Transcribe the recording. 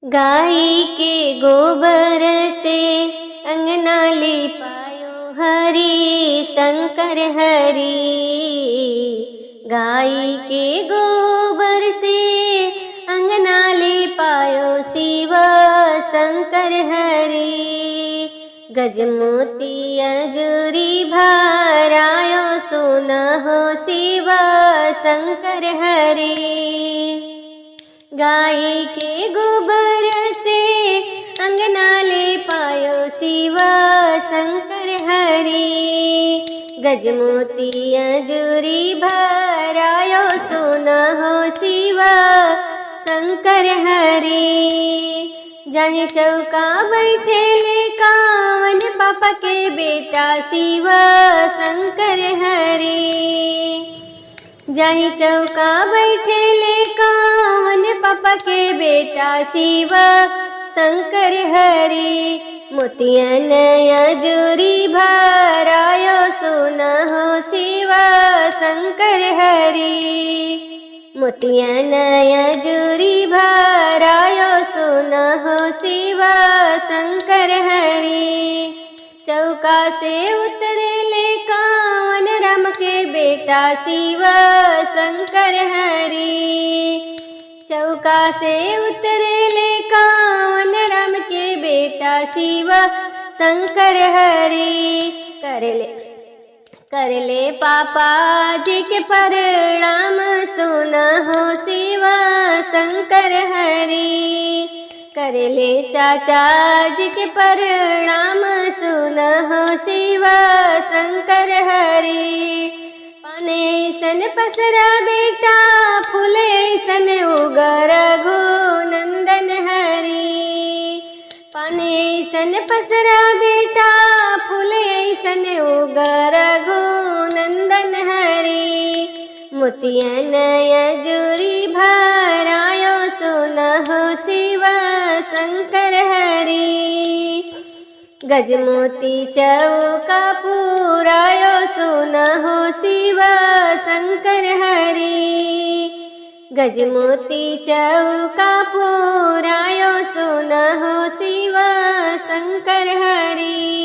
गाय के गोबर से अंगना लिपायो हरि शंकर हरि। गाय के गोबर से अंगना लिपायो शिव शंकर हरि। गजमोती अजूरी भरायो सोना हो शिव शंकर हरि। गाय के गोबर से अंगना लिपायो शिव शंकर हरि। गजमोती अजूरी भरायो सोना हो शिव शंकर हरि। जाहि चौका बैठे ले कावन पापा के बेटा शिव शंकर हरि। जाहि चौका बैठे ले कावन पापा के बेटा शिव शंकर हरि। मोतियन अजूरी भरायो सोना हो शिव शंकर हरि। मोतियन अजूरी भरायो सोना हो शिव शंकर हरि। चौका से उतरे ले कावन राम के बेटा शिव शंकर हरि। चौका से उतरे ले कावन राम के बेटा शिव शंकर हरि। कर ले पापा जी के प्रणाम सोना हो शिव शंकर हरि। कर ले चाचा जी के प्रणाम सोना हो शिव शंकर हरि। पाने सन पसरा बेटा फूले सन उगर घो नंदन हरि। पाने सन पसरा बेटा फूले सन उगर घो नंदन हरि। मोतियन अजूरी भरायो सोना हो शिव शंकर हरि। गजमोती चौका पुरायो सोना हो शिव शंकर हरि। गजमोती चौका पुरायो सोना हो शिव शंकर हरि।